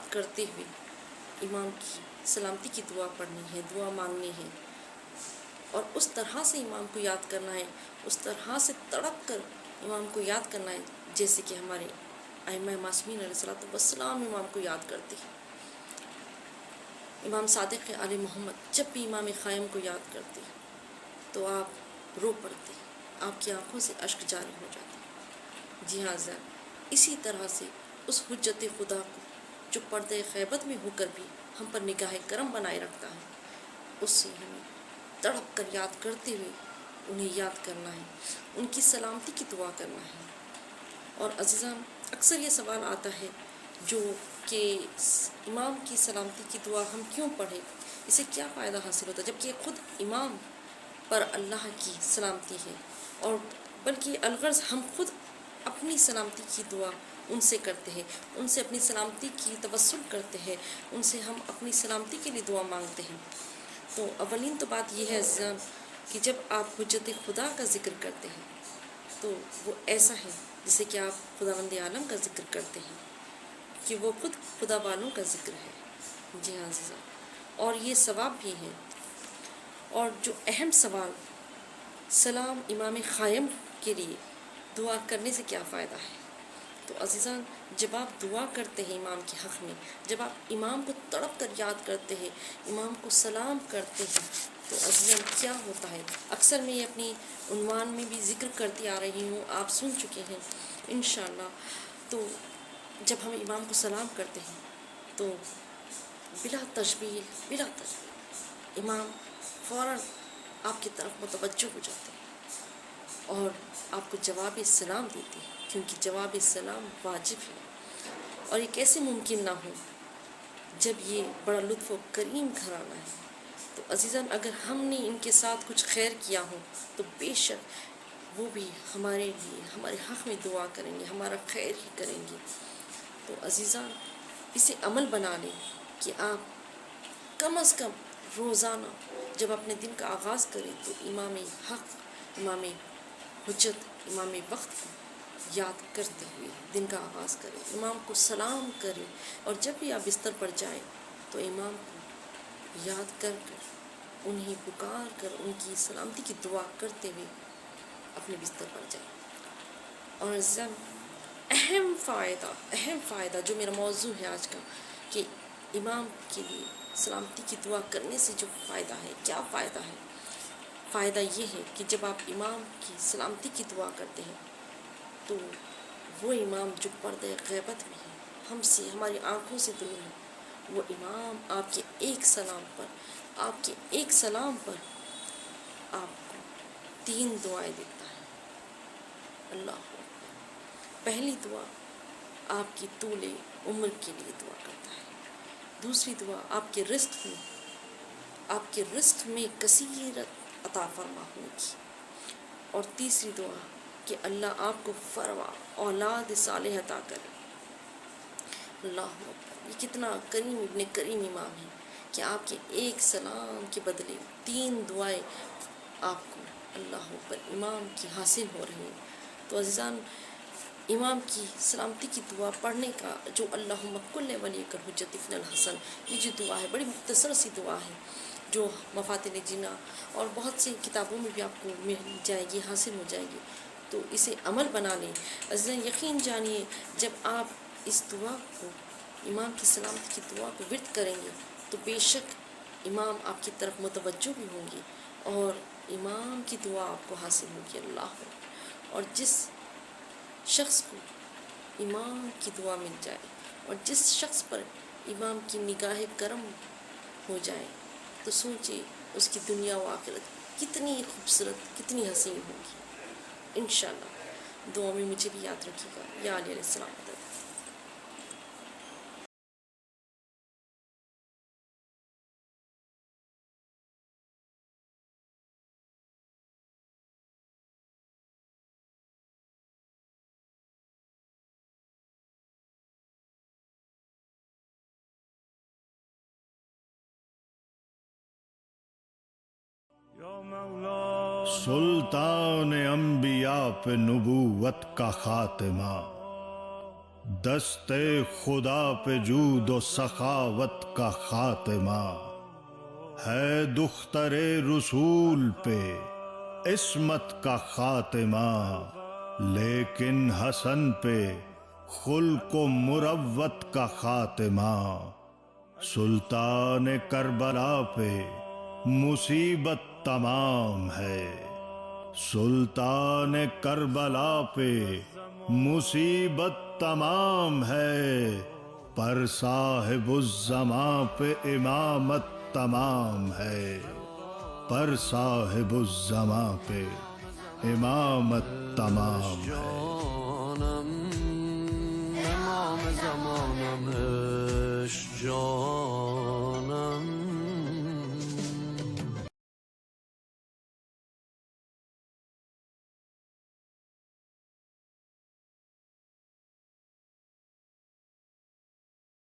یاد کرتے ہوئے امام کی سلامتی کی دعا پڑھنی ہے، دعا مانگنی ہے، اور اس طرح سے امام کو یاد کرنا ہے، اس طرح سے تڑپ کر امام کو یاد کرنا ہے جیسے کہ ہمارے ائمہ معصومین علیہ الصلوۃ والسلام امام کو یاد کرتے ہیں۔ امام صادق علیہ محمد جب بھی امام قائم کو یاد کرتے تو آپ رو پڑتے، آپ کی آنکھوں سے اشک جاری ہو جاتے۔ جی ہاں ذرا اسی طرح سے اس حجت خدا کو جو پردہ غیبت میں ہو کر بھی ہم پر نگاہ کرم بنائے رکھتا ہے، اس سے ہمیں تڑپ کر یاد کرتے ہوئے انہیں یاد کرنا ہے، ان کی سلامتی کی دعا کرنا ہے۔ اور عزیزان، اکثر یہ سوال آتا ہے جو کہ امام کی سلامتی کی دعا ہم کیوں پڑھیں، اسے کیا فائدہ حاصل ہوتا ہے، جبکہ خود امام پر اللہ کی سلامتی ہے، اور بلکہ الغرض ہم خود اپنی سلامتی کی دعا ان سے کرتے ہیں، ان سے اپنی سلامتی کی توسل کرتے ہیں، ان سے ہم اپنی سلامتی کے لیے دعا مانگتے ہیں۔ تو اولین تو بات یہ ہے عزیزان کہ جب آپ حجت خدا کا ذکر کرتے ہیں تو وہ ایسا ہے جیسے کہ آپ خداوند عالم کا ذکر کرتے ہیں، کہ وہ خود خدا والوں کا ذکر ہے۔ جی ہاں عزیزان، اور یہ ثواب بھی ہے۔ اور جو اہم سوال، سلام امام قائم کے لیے دعا کرنے سے کیا فائدہ ہے، تو عزیزان جب آپ دعا کرتے ہیں امام کے حق میں، جب آپ امام کو تڑپ کر یاد کرتے ہیں، امام کو سلام کرتے ہیں، تو عزیزان کیا ہوتا ہے، اکثر میں اپنی عنوان میں بھی ذکر کرتی آ رہی ہوں، آپ سن چکے ہیں انشاءاللہ۔ تو جب ہم امام کو سلام کرتے ہیں تو بلا تشبیہ امام فوراً آپ کی طرف متوجہ ہو جاتے ہیں اور آپ کو جواب سلام دیتے ہیں، کیونکہ جواب سلام واجب ہے، اور یہ کیسے ممکن نہ ہو جب یہ بڑا لطف و کریم گھرانہ ہے۔ تو عزیزان اگر ہم نے ان کے ساتھ کچھ خیر کیا ہو تو بے شک وہ بھی ہمارے لیے ہمارے حق میں دعا کریں گے، ہمارا خیر ہی کریں گے۔ تو عزیزان اسے عمل بنا لیں کہ آپ کم از کم روزانہ جب اپنے دن کا آغاز کریں تو امام حق، امام حجت، امام وقت کو یاد کرتے ہوئے دن کا آغاز کریں، امام کو سلام کریں، اور جب بھی آپ بستر پر جائیں تو امام کو یاد کر کر، انہیں پکار کر، ان کی سلامتی کی دعا کرتے ہوئے اپنے بستر پر جائیں۔ اور عزیزان اہم فائدہ جو میرا موضوع ہے آج کا، کہ امام کے لیے سلامتی کی دعا کرنے سے جو فائدہ ہے، کیا فائدہ ہے؟ فائدہ یہ ہے کہ جب آپ امام کی سلامتی کی دعا کرتے ہیں تو وہ امام جو پردہ غیبت میں ہے، ہم سے، ہماری آنکھوں سے دور ہے، وہ امام آپ کے ایک سلام پر آپ کو 3 دعائیں دیتا ہے۔ اللہ اکبر۔ پہلی دعا آپ کی طول عمر کے لیے دعا کرتا ہے، دوسری دعا آپ کے رزق میں کثیرت عطا فرما ہوگی، اور تیسری دعا کہ اللہ آپ کو فروا اولاد صالح عطا کرے۔ اللہ اکبر، یہ کتنا کریم ابن کریم امام ہے کہ آپ کے ایک سلام کے بدلے 3 دعائیں آپ کو اللہ اکبر امام کی حاصل ہو رہی ہیں۔ تو عزیزان امام کی سلامتی کی دعا پڑھنے کا جو اللہم کل ولیک الحجۃ ابن الحسن، یہ جو دعا ہے بڑی مختصر سی دعا ہے جو مفاتن جنا اور بہت سی کتابوں میں بھی آپ کو مل جائے گی، حاصل ہو جائے گی۔ تو اسے عمل بنا لیں عزیزان، یقین جانیے جب آپ اس دعا کو، امام کی سلامتی کی دعا کو ورد کریں گے تو بے شک امام آپ کی طرف متوجہ بھی ہوں گے اور امام کی دعا آپ کو حاصل ہوگی۔ اللہ، اور جس شخص کو امام کی دعا مل جائے اور جس شخص پر امام کی نگاہ کرم ہو جائے تو سوچے اس کی دنیا و آخرت کتنی خوبصورت، کتنی حسین ہوگی۔ انشاءاللہ دعا میں مجھے بھی یاد رکھیے گا۔ یا علیہ السلام۔ سلطان انبیاء پہ نبوت کا خاتمہ، دستے خدا پہ جود و سخاوت کا خاتمہ، ہے دختر رسول پہ عصمت کا خاتمہ، لیکن حسن پہ خلق و مروت کا خاتمہ، سلطان کربلا پہ مصیبت تمام ہے، سلطان کربلا پہ مصیبت تمام ہے، پر صاحب الزماں پہ امامت تمام ہے، پر صاحب الزماں پہ امامت تمام ہے۔